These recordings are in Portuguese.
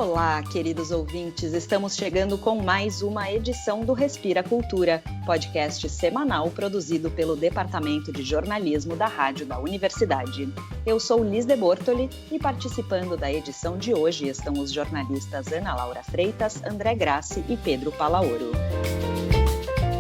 Olá, queridos ouvintes! Estamos chegando com mais uma edição do Respira Cultura, podcast semanal produzido pelo Departamento de Jornalismo da Rádio da Universidade. Eu sou Liz de Bortoli e participando da edição de hoje estão os jornalistas Ana Laura Freitas, André Grassi e Pedro Palaoro.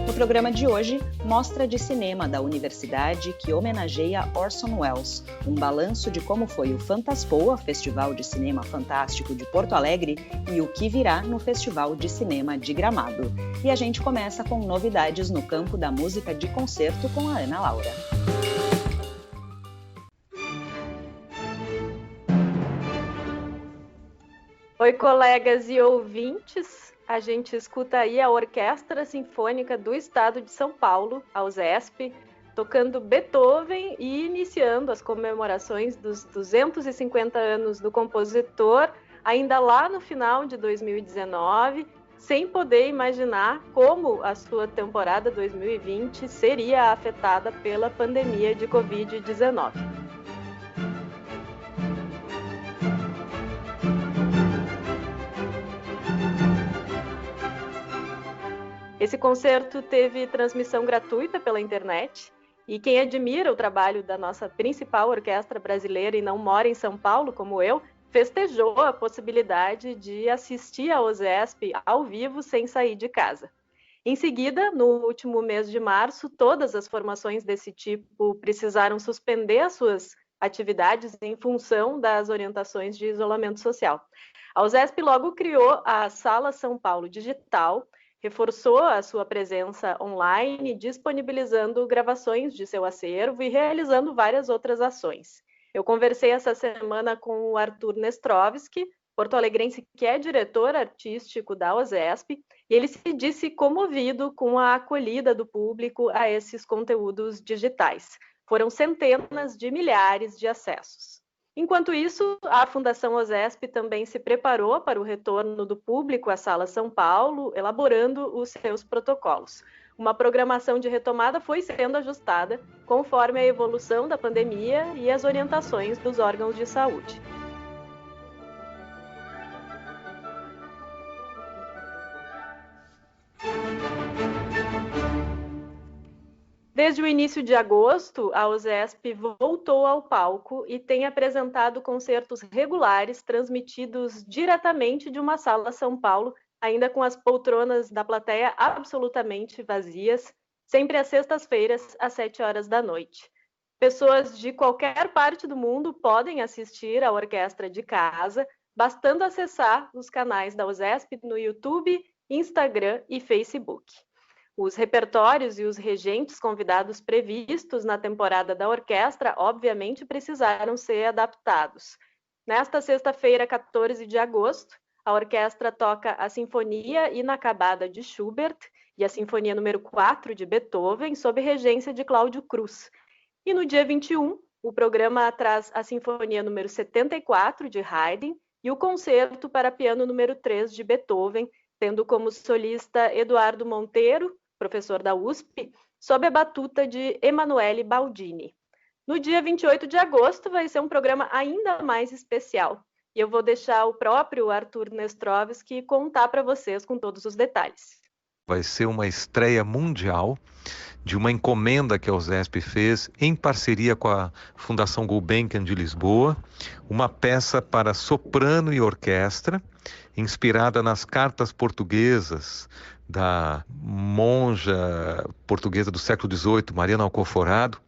No programa de hoje, mostra de cinema da universidade que homenageia Orson Welles, um balanço de como foi o Fantaspoa, Festival de Cinema Fantástico de Porto Alegre, e o que virá no Festival de Cinema de Gramado. E a gente começa com novidades no campo da música de concerto com a Ana Laura. Oi, colegas e ouvintes. A gente escuta aí a Orquestra Sinfônica do Estado de São Paulo, a USESP, tocando Beethoven e iniciando as comemorações dos 250 anos do compositor, ainda lá no final de 2019, sem poder imaginar como a sua temporada 2020 seria afetada pela pandemia de Covid-19. Esse concerto teve transmissão gratuita pela internet e quem admira o trabalho da nossa principal orquestra brasileira e não mora em São Paulo, como eu, festejou a possibilidade de assistir ao USESP ao vivo sem sair de casa. Em seguida, no último mês de março, todas as formações desse tipo precisaram suspender as suas atividades em função das orientações de isolamento social. A USESP logo criou a Sala São Paulo Digital, reforçou a sua presença online, disponibilizando gravações de seu acervo e realizando várias outras ações. Eu conversei essa semana com o Arthur Nestrovski, porto-alegrense que é diretor artístico da USESP, e ele se disse comovido com a acolhida do público a esses conteúdos digitais. Foram centenas de milhares de acessos. Enquanto isso, a Fundação USESP também se preparou para o retorno do público à Sala São Paulo, elaborando os seus protocolos. Uma programação de retomada foi sendo ajustada conforme a evolução da pandemia e as orientações dos órgãos de saúde. Desde o início de agosto, a USESP voltou ao palco e tem apresentado concertos regulares transmitidos diretamente de uma sala São Paulo, ainda com as poltronas da plateia absolutamente vazias, sempre às sextas-feiras, às 7 horas da noite. Pessoas de qualquer parte do mundo podem assistir à orquestra de casa, bastando acessar os canais da USESP no YouTube, Instagram e Facebook. Os repertórios e os regentes convidados previstos na temporada da orquestra, obviamente, precisaram ser adaptados. Nesta sexta-feira, 14 de agosto, a orquestra toca a Sinfonia Inacabada de Schubert e a Sinfonia número 4 de Beethoven, sob regência de Cláudio Cruz. E no dia 21, o programa traz a Sinfonia número 74 de Haydn e o Concerto para Piano número 3 de Beethoven, tendo como solista Eduardo Monteiro, professor da USP, sob a batuta de Emanuele Baldini. No dia 28 de agosto vai ser um programa ainda mais especial. E eu vou deixar o próprio Arthur Nestrovski contar para vocês com todos os detalhes. Vai ser uma estreia mundial de uma encomenda que a USESP fez em parceria com a Fundação Gulbenkian de Lisboa, uma peça para soprano e orquestra, inspirada nas cartas portuguesas da monja portuguesa do século XVIII, Mariana Alcoforado,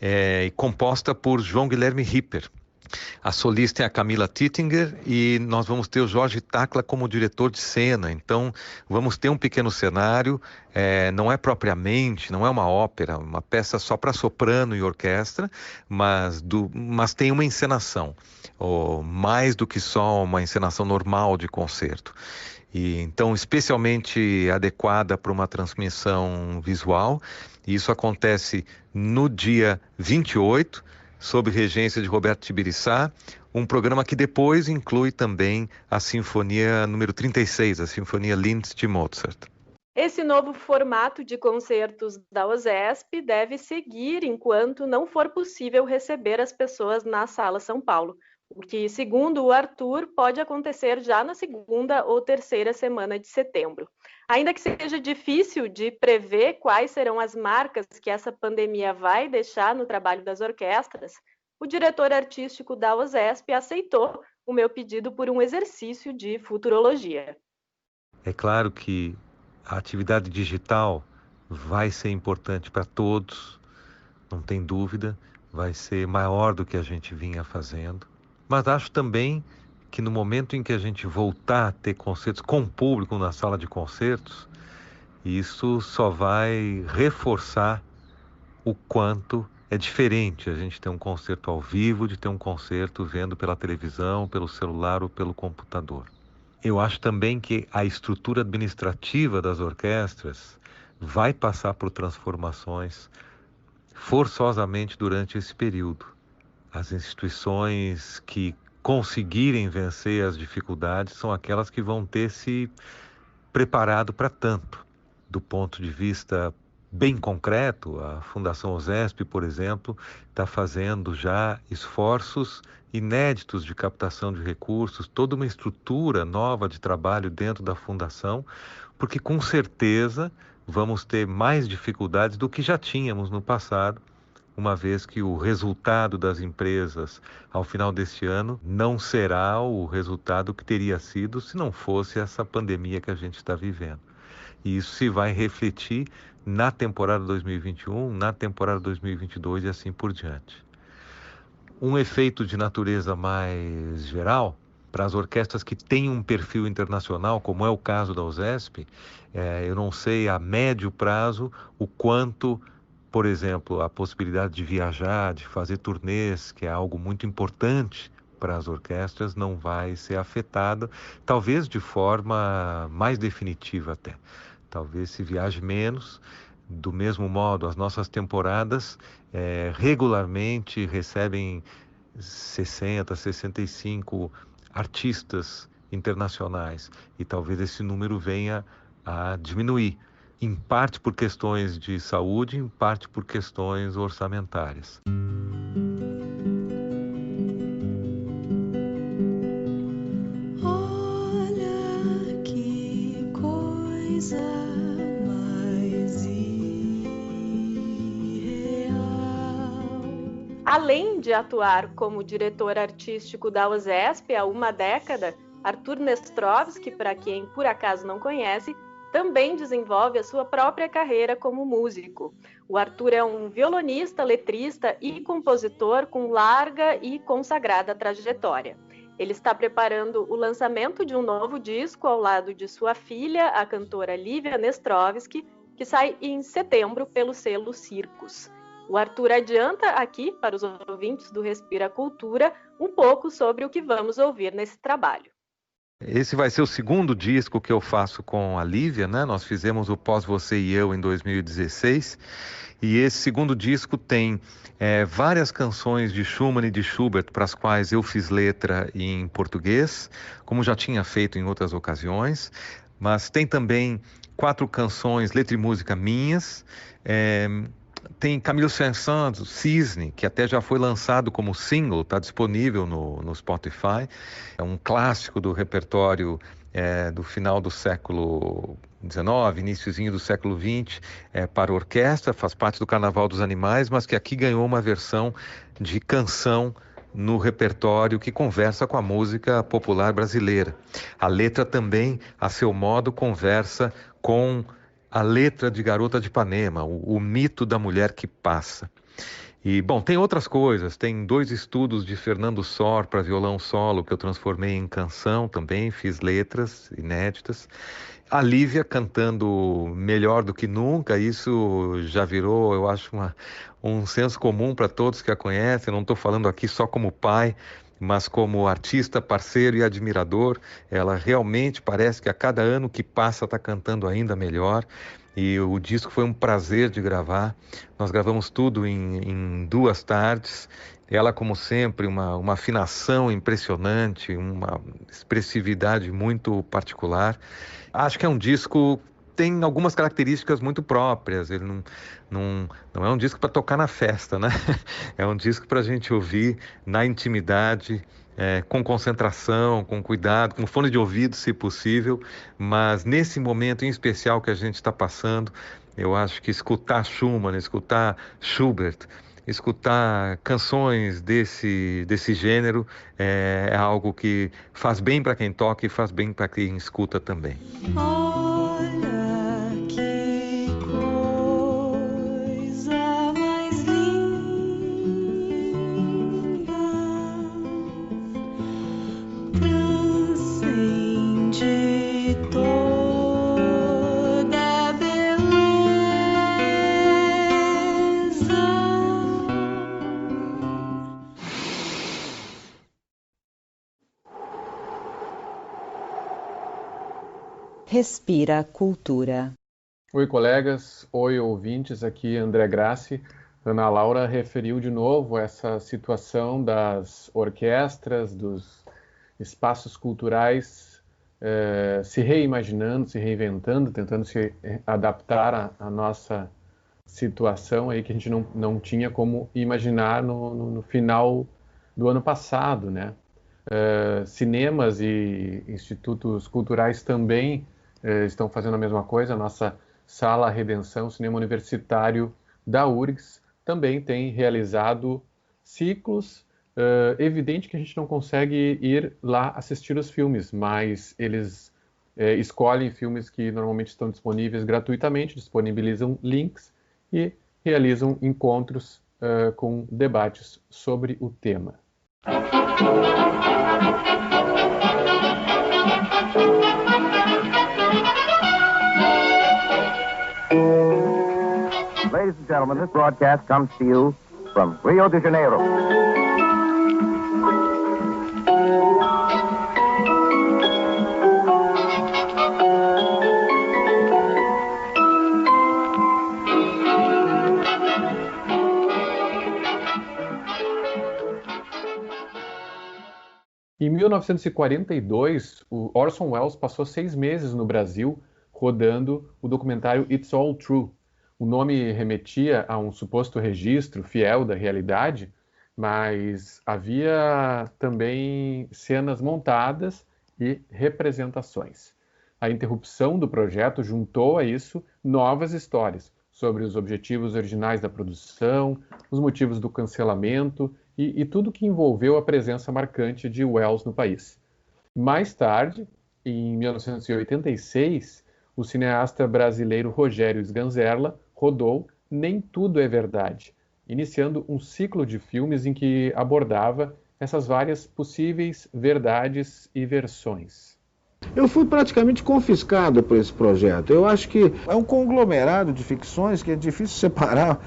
e composta por João Guilherme Ripper. A solista é a Camila Tittinger e nós vamos ter o Jorge Tacla como diretor de cena. Então, vamos ter um pequeno cenário, não é uma ópera, uma peça só para soprano e orquestra, mas tem uma encenação, mais do que só uma encenação normal de concerto. E, então, especialmente adequada para uma transmissão visual. E isso acontece no dia 28, sob regência de Roberto Tibiriçá, um programa que depois inclui também a Sinfonia número 36, a Sinfonia Linz de Mozart. Esse novo formato de concertos da USESP deve seguir enquanto não for possível receber as pessoas na Sala São Paulo. o que, segundo o Arthur, pode acontecer já na segunda ou terceira semana de setembro. Ainda que seja difícil de prever quais serão as marcas que essa pandemia vai deixar no trabalho das orquestras, o diretor artístico da OSESP aceitou o meu pedido por um exercício de futurologia. É claro que a atividade digital vai ser importante para todos, não tem dúvida, vai ser maior do que a gente vinha fazendo. Mas acho também que no momento em que a gente voltar a ter concertos com público na sala de concertos, isso só vai reforçar o quanto é diferente a gente ter um concerto ao vivo de ter um concerto vendo pela televisão, pelo celular ou pelo computador. Eu acho também que a estrutura administrativa das orquestras vai passar por transformações forçosamente durante esse período. As instituições que conseguirem vencer as dificuldades são aquelas que vão ter se preparado para tanto. Do ponto de vista bem concreto, a Fundação OSESP, por exemplo, está fazendo já esforços inéditos de captação de recursos, toda uma estrutura nova de trabalho dentro da Fundação, porque com certeza vamos ter mais dificuldades do que já tínhamos no passado, uma vez que o resultado das empresas ao final deste ano não será o resultado que teria sido se não fosse essa pandemia que a gente está vivendo. E isso se vai refletir na temporada 2021, na temporada 2022 e assim por diante. Um efeito de natureza mais geral, para as orquestras que têm um perfil internacional, como é o caso da OSESP, eu não sei a médio prazo o quanto, por exemplo, a possibilidade de viajar, de fazer turnês, que é algo muito importante para as orquestras, não vai ser afetada, talvez de forma mais definitiva até. Talvez se viaje menos. Do mesmo modo, as nossas temporadas regularmente recebem 60, 65 artistas internacionais e talvez esse número venha a diminuir, em parte por questões de saúde, em parte por questões orçamentárias. Olha que coisa mais irreal. Além de atuar como diretor artístico da OSESP há uma década, Arthur Nestrovsky, para quem por acaso não conhece, também desenvolve a sua própria carreira como músico. O Arthur é um violonista, letrista e compositor com larga e consagrada trajetória. Ele está preparando o lançamento de um novo disco ao lado de sua filha, a cantora Lívia Nestrovsky, que sai em setembro pelo selo Circus. O Arthur adianta aqui, para os ouvintes do Respira Cultura, um pouco sobre o que vamos ouvir nesse trabalho. Esse vai ser o segundo disco que eu faço com a Lívia, né? Nós fizemos o Pós Você e Eu em 2016 e esse segundo disco tem várias canções de Schumann e de Schubert para as quais eu fiz letra em português, como já tinha feito em outras ocasiões, mas tem também 4 canções, letra e música minhas. Tem Camille Saint-Saëns, Cisne, que até já foi lançado como single, está disponível no Spotify. É um clássico do repertório do final do século XIX, iniciozinho do século XX, para orquestra, faz parte do Carnaval dos Animais, mas que aqui ganhou uma versão de canção no repertório que conversa com a música popular brasileira. A letra também, a seu modo, conversa com a letra de Garota de Ipanema, o mito da mulher que passa. E, bom, tem outras coisas, tem 2 estudos de Fernando Sor para violão solo que eu transformei em canção também, fiz letras inéditas. A Lívia cantando melhor do que nunca, isso já virou, eu acho, um senso comum para todos que a conhecem. Eu não estou falando aqui só como pai, mas como artista, parceiro e admirador. Ela realmente parece que a cada ano que passa está cantando ainda melhor. E o disco foi um prazer de gravar. Nós gravamos tudo em 2 tardes. Ela, como sempre, uma afinação impressionante, uma expressividade muito particular. Acho que é um disco tem algumas características muito próprias. Ele não é um disco para tocar na festa, né? É um disco para a gente ouvir na intimidade, com concentração, com cuidado, com fone de ouvido, se possível, mas nesse momento em especial que a gente está passando, eu acho que escutar Schumann, escutar Schubert, escutar canções desse gênero é algo que faz bem para quem toca e faz bem para quem escuta também. Olha que coisa mais linda, transcende toda beleza. Respira Cultura. Oi, colegas. Oi, ouvintes. Aqui André Grassi. Ana Laura referiu de novo essa situação das orquestras, dos espaços culturais se reimaginando, se reinventando, tentando se adaptar à nossa situação aí que a gente não tinha como imaginar no final do ano passado, né? Cinemas e institutos culturais também estão fazendo a mesma coisa. A nossa Sala Redenção, Cinema Universitário da URGS, também tem realizado ciclos. Evidente que a gente não consegue ir lá assistir os filmes, mas eles escolhem filmes que normalmente estão disponíveis gratuitamente, disponibilizam links e realizam encontros com debates sobre o tema. Ladies and gentlemen, this broadcast comes to you from Rio de Janeiro. Em 1942, o Orson Welles passou 6 meses no Brasil rodando o documentário It's All True. O nome remetia a um suposto registro fiel da realidade, mas havia também cenas montadas e representações. A interrupção do projeto juntou a isso novas histórias sobre os objetivos originais da produção, os motivos do cancelamento e tudo que envolveu a presença marcante de Welles no país. Mais tarde, em 1986, o cineasta brasileiro Rogério Sganzerla rodou Nem Tudo é Verdade, iniciando um ciclo de filmes em que abordava essas várias possíveis verdades e versões. Eu fui praticamente confiscado por esse projeto. Eu acho que é um conglomerado de ficções que é difícil separar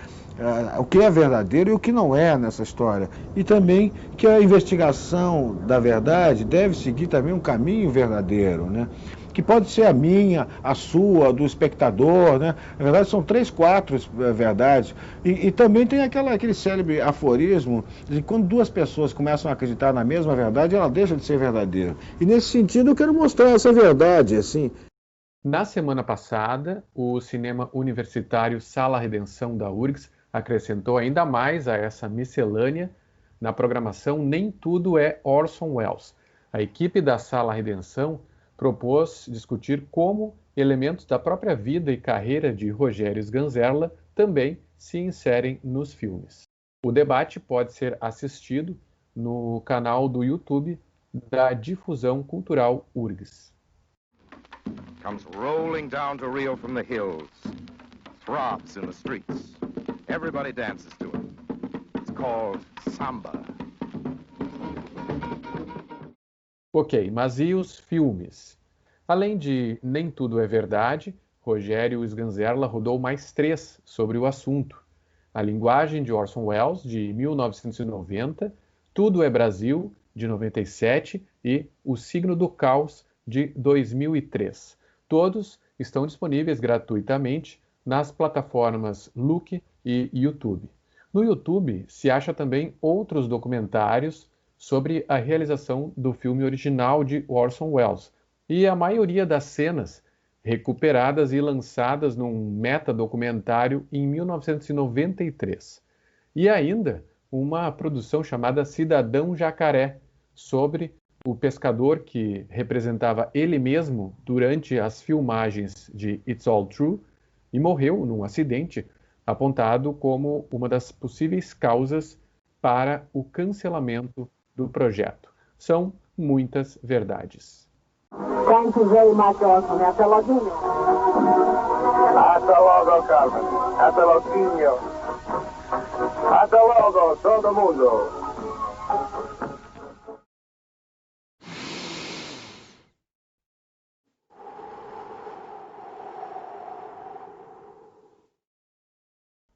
o que é verdadeiro e o que não é nessa história. E também que a investigação da verdade deve seguir também um caminho verdadeiro, né? Que pode ser a minha, a sua, do espectador, né? Na verdade são 3, 4 verdades. E também tem aquele célebre aforismo de que quando duas pessoas começam a acreditar na mesma verdade, ela deixa de ser verdadeira. E nesse sentido eu quero mostrar essa verdade, assim. Na semana passada, o Cinema Universitário Sala Redenção da URGS acrescentou ainda mais a essa miscelânea na programação Nem Tudo é Orson Welles. A equipe da Sala Redenção propôs discutir como elementos da própria vida e carreira de Rogério Sganzerla também se inserem nos filmes. O debate pode ser assistido no canal do YouTube da Difusão Cultural URGS. Comes rolling down to Rio from the hills, throbs in the streets. Everybody dances to it. It's called samba. Ok, mas e os filmes? Além de Nem Tudo é Verdade, Rogério Sganzerla rodou mais 3 sobre o assunto. A Linguagem de Orson Welles, de 1990, Tudo é Brasil, de 97 e O Signo do Caos, de 2003. Todos estão disponíveis gratuitamente nas plataformas Look e YouTube. No YouTube se acha também outros documentários sobre a realização do filme original de Orson Welles, e a maioria das cenas recuperadas e lançadas num metadocumentário em 1993. E ainda uma produção chamada Cidadão Jacaré, sobre o pescador que representava ele mesmo durante as filmagens de It's All True e morreu num acidente, apontado como uma das possíveis causas para o cancelamento do projeto. São muitas verdades. Thank you very much, Orson. Hasta luego. Hasta luego, Carmen. Hasta luego. Hasta luego, todo mundo.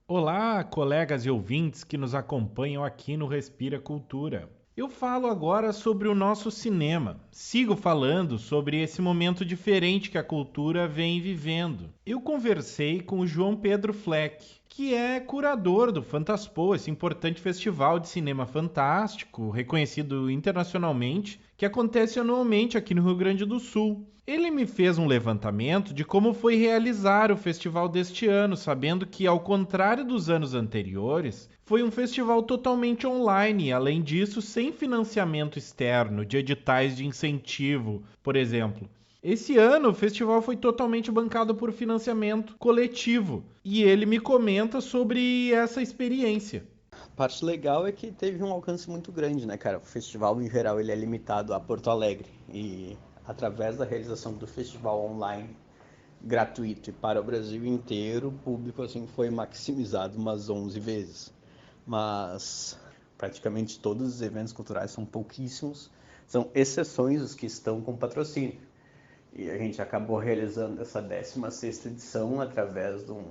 Olá, colegas e ouvintes que nos acompanham aqui no Respira Cultura. Eu falo agora sobre o nosso cinema. Sigo falando sobre esse momento diferente que a cultura vem vivendo. Eu conversei com o João Pedro Fleck, que é curador do Fantaspoa, esse importante festival de cinema fantástico, reconhecido internacionalmente, que acontece anualmente aqui no Rio Grande do Sul. Ele me fez um levantamento de como foi realizar o festival deste ano, sabendo que, ao contrário dos anos anteriores, foi um festival totalmente online e, além disso, sem financiamento externo, de editais de incentivo, por exemplo. Esse ano, o festival foi totalmente bancado por financiamento coletivo, e ele me comenta sobre essa experiência. A parte legal é que teve um alcance muito grande, né, cara? O festival, em geral, ele é limitado a Porto Alegre, e através da realização do festival online gratuito e para o Brasil inteiro, o público assim foi maximizado umas 11 vezes. Mas praticamente todos os eventos culturais são pouquíssimos, são exceções os que estão com patrocínio. E a gente acabou realizando essa 16ª edição através de um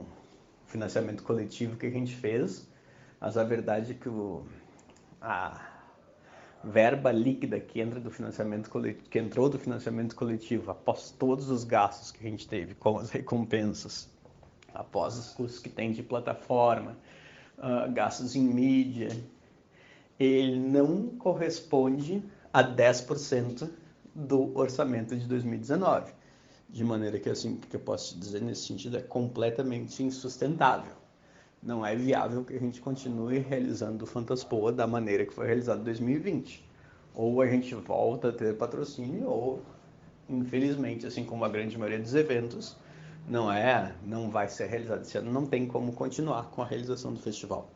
financiamento coletivo que a gente fez, mas a verdade é que a verba líquida que entrou do financiamento coletivo, após todos os gastos que a gente teve com as recompensas, após os custos que tem de plataforma, gastos em mídia, ele não corresponde a 10% do orçamento de 2019. De maneira que, assim, o que eu posso te dizer nesse sentido é completamente insustentável. Não é viável que a gente continue realizando o Fantaspoa da maneira que foi realizado em 2020. Ou a gente volta a ter patrocínio, ou, infelizmente, assim como a grande maioria dos eventos, não vai ser realizado esse ano, não tem como continuar com a realização do festival.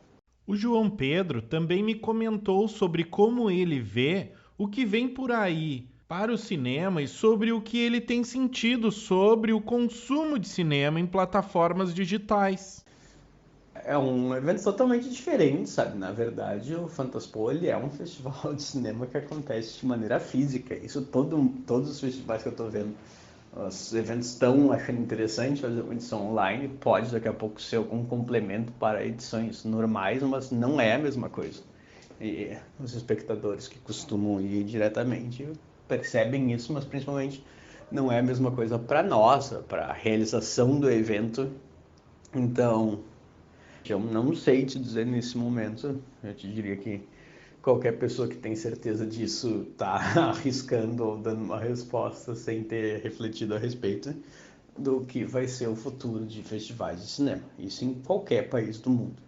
O João Pedro também me comentou sobre como ele vê o que vem por aí para o cinema e sobre o que ele tem sentido sobre o consumo de cinema em plataformas digitais. É um evento totalmente diferente, sabe? Na verdade, o Fantaspoa, ele é um festival de cinema que acontece de maneira física. Isso todos os festivais que eu estou vendo, os eventos estão achando interessante fazer uma edição online. Pode daqui a pouco ser algum complemento para edições normais, mas não é a mesma coisa. E os espectadores que costumam ir diretamente percebem isso, mas principalmente não é a mesma coisa para nós, para a realização do evento. Então, eu não sei te dizer nesse momento. Eu te diria que qualquer pessoa que tem certeza disso está arriscando ou dando uma resposta sem ter refletido a respeito do que vai ser o futuro de festivais de cinema. Isso em qualquer país do mundo.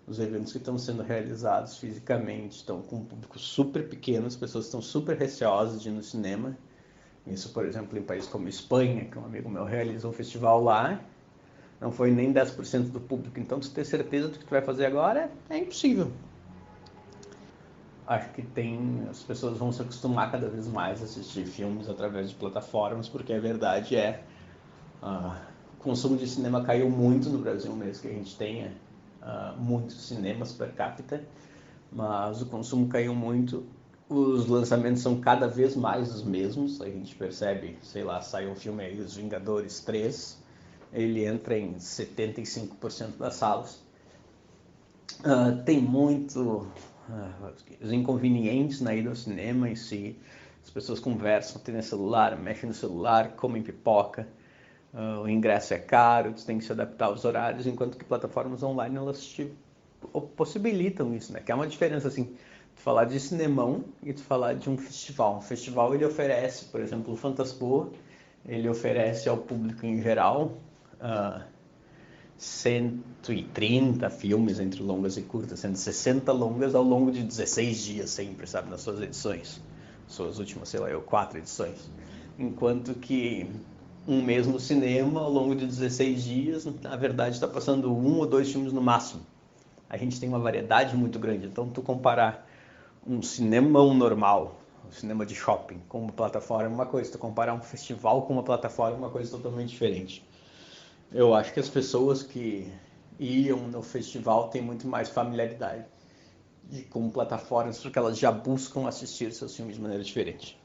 Os eventos que estão sendo realizados fisicamente estão com um público super pequeno, as pessoas estão super receosas de ir no cinema. Isso, por exemplo, em países como Espanha, que um amigo meu realizou um festival lá, não foi nem 10% do público. Então, tu ter certeza do que tu vai fazer agora é impossível. Acho que as pessoas vão se acostumar cada vez mais a assistir filmes através de plataformas, porque a verdade é o consumo de cinema caiu muito no Brasil, mesmo que a gente tenha muitos cinemas per capita, mas o consumo caiu muito. Os lançamentos são cada vez mais os mesmos. A gente percebe, sei lá, sai um filme aí, Os Vingadores 3, ele entra em 75% das salas. Tem muito os inconvenientes na ida ao cinema em si. As pessoas conversam, tem no celular, mexem no celular, comem pipoca. O ingresso é caro, tu tem que se adaptar aos horários, enquanto que plataformas online elas te possibilitam isso, né? Que é uma diferença, assim, tu falar de cinemão e tu falar de um festival. Um festival, ele oferece, por exemplo, o Fantaspoa, ele oferece ao público em geral 130 filmes entre longas e curtas, 160 longas ao longo de 16 dias sempre, sabe, nas suas edições. suas últimas, 4 edições. Enquanto que um mês no cinema, ao longo de 16 dias, na verdade está passando 1 ou 2 filmes no máximo. A gente tem uma variedade muito grande, então tu comparar um cinema normal, um cinema de shopping com uma plataforma é uma coisa, tu comparar um festival com uma plataforma é uma coisa totalmente diferente. Eu acho que as pessoas que iam no festival têm muito mais familiaridade com plataformas, porque elas já buscam assistir seus filmes de maneira diferente.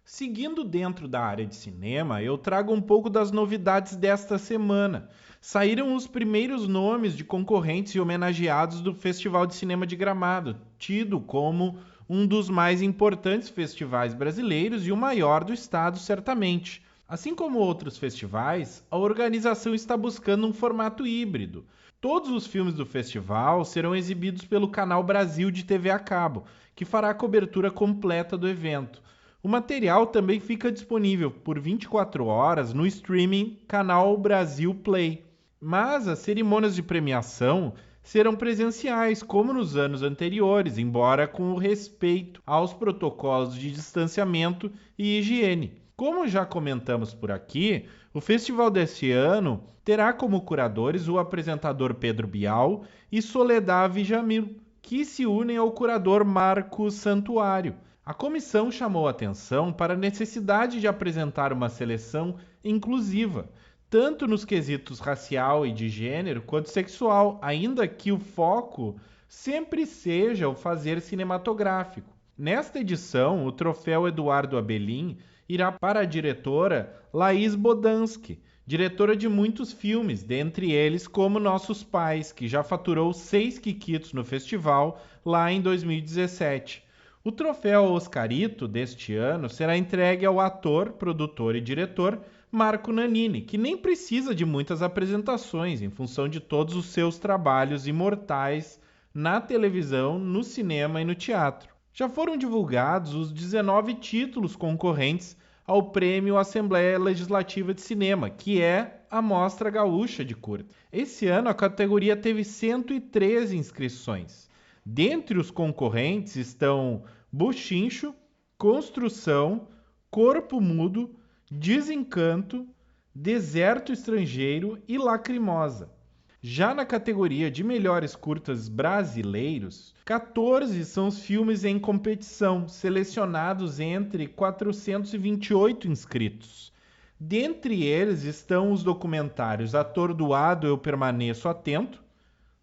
Seguindo dentro da área de cinema, eu trago um pouco das novidades desta semana. Saíram os primeiros nomes de concorrentes e homenageados do Festival de Cinema de Gramado, tido como um dos mais importantes festivais brasileiros e o maior do estado, certamente. Assim como outros festivais, a organização está buscando um formato híbrido. Todos os filmes do festival serão exibidos pelo Canal Brasil de TV a cabo, que fará a cobertura completa do evento. O material também fica disponível por 24 horas no streaming Canal Brasil Play. Mas as cerimônias de premiação serão presenciais, como nos anos anteriores, embora com o respeito aos protocolos de distanciamento e higiene. Como já comentamos por aqui, o festival deste ano terá como curadores o apresentador Pedro Bial e Soledad Villamil, que se unem ao curador Marcos Santuário. A comissão chamou atenção para a necessidade de apresentar uma seleção inclusiva, tanto nos quesitos racial e de gênero quanto sexual, ainda que o foco sempre seja o fazer cinematográfico. Nesta edição, o troféu Eduardo Abelim irá para a diretora Laís Bodansky, diretora de muitos filmes, dentre eles Como Nossos Pais, que já faturou 6 quiquitos no festival lá em 2017. O troféu Oscarito deste ano será entregue ao ator, produtor e diretor Marco Nanini, que nem precisa de muitas apresentações em função de todos os seus trabalhos imortais na televisão, no cinema e no teatro. Já foram divulgados os 19 títulos concorrentes ao Prêmio Assembleia Legislativa de Cinema, que é a Mostra Gaúcha de Curta. Esse ano a categoria teve 113 inscrições. Dentre os concorrentes estão Buchincho, Construção, Corpo Mudo, Desencanto, Deserto Estrangeiro e Lacrimosa. Já na categoria de melhores curtas brasileiros, 14 são os filmes em competição, selecionados entre 428 inscritos. Dentre eles estão os documentários Atordoado Eu Permaneço Atento,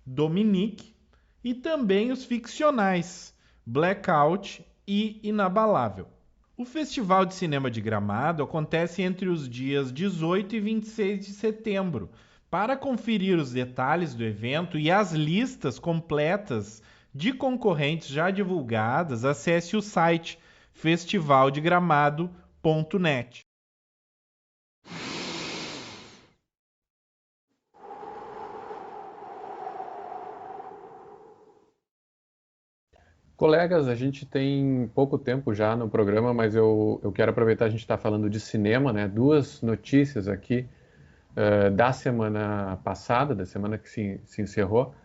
Dominique, e também os ficcionais Blackout e Inabalável. O Festival de Cinema de Gramado acontece entre os dias 18 e 26 de setembro. Para conferir os detalhes do evento e as listas completas de concorrentes já divulgadas, acesse o site festivaldegramado.net. Colegas, a gente tem pouco tempo já no programa, mas eu quero aproveitar, a gente está falando de cinema, né? 2 notícias aqui da semana passada, da semana que se encerrou,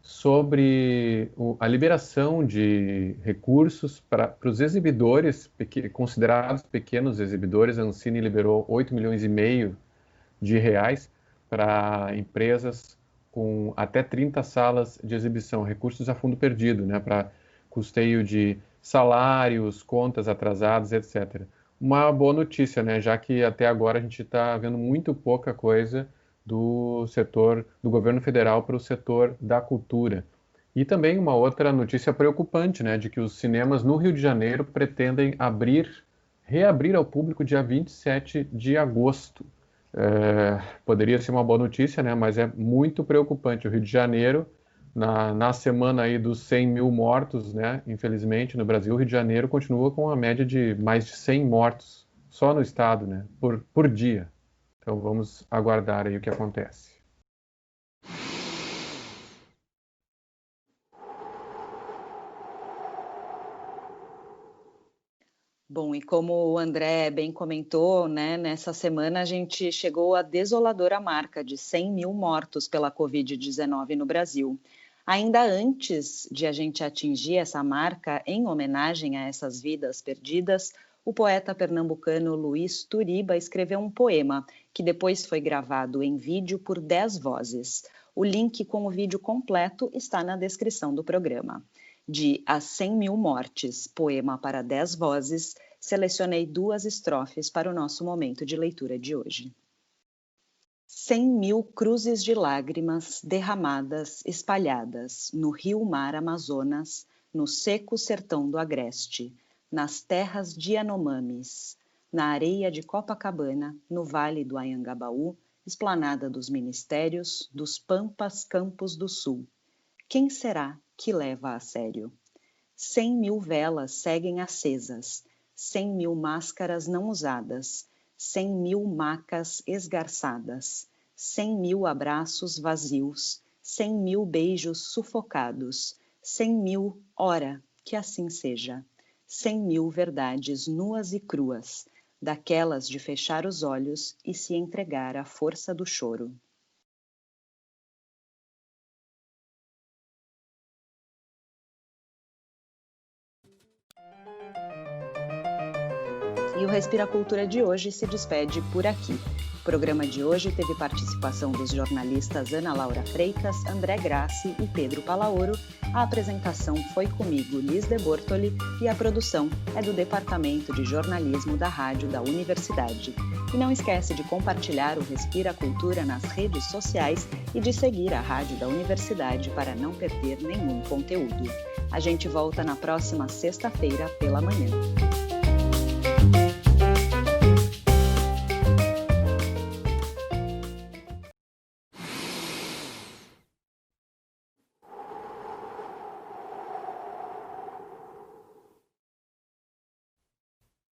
sobre a liberação de recursos para os exibidores, considerados pequenos exibidores. A Ancine liberou 8,5 milhões de reais para empresas com até 30 salas de exibição, recursos a fundo perdido, né? Para custeio de salários, contas atrasadas, etc. Uma boa notícia, né? Já que até agora a gente está vendo muito pouca coisa do setor do governo federal para o setor da cultura. E também uma outra notícia preocupante, né? De que os cinemas no Rio de Janeiro pretendem reabrir ao público dia 27 de agosto. Poderia ser uma boa notícia, né? Mas é muito preocupante. O Rio de Janeiro, na semana aí dos 100 mil mortos, né? Infelizmente, no Brasil, o Rio de Janeiro continua com uma média de mais de 100 mortos só no estado, né? Por dia. Então vamos aguardar aí o que acontece. Bom, e como o André bem comentou, né, nessa semana a gente chegou à desoladora marca de 100 mil mortos pela Covid-19 no Brasil. Ainda antes de a gente atingir essa marca, em homenagem a essas vidas perdidas, o poeta pernambucano Luiz Turiba escreveu um poema que depois foi gravado em vídeo por 10 vozes. O link com o vídeo completo está na descrição do programa. De As 100 Mil Mortes, poema para 10 vozes, selecionei 2 estrofes para o nosso momento de leitura de hoje. 100 mil cruzes de lágrimas derramadas, espalhadas no rio-mar Amazonas, no seco sertão do Agreste, nas terras de Yanomamis, na areia de Copacabana, no vale do Anhangabaú, esplanada dos ministérios, dos Pampas Campos do Sul. Quem será que leva a sério? 100 mil velas seguem acesas, 100 mil máscaras não usadas, 100 mil macas esgarçadas, 100 mil abraços vazios, 100 mil beijos sufocados, 100 mil, ora, que assim seja, 100 mil verdades nuas e cruas, daquelas de fechar os olhos e se entregar à força do choro. E o Respira Cultura de hoje se despede por aqui. O programa de hoje teve participação dos jornalistas Ana Laura Freitas, André Grassi e Pedro Palaoro. A apresentação foi comigo, Liz de Bortoli, e a produção é do Departamento de Jornalismo da Rádio da Universidade. E não esquece de compartilhar o Respira Cultura nas redes sociais e de seguir a Rádio da Universidade para não perder nenhum conteúdo. A gente volta na próxima sexta-feira pela manhã.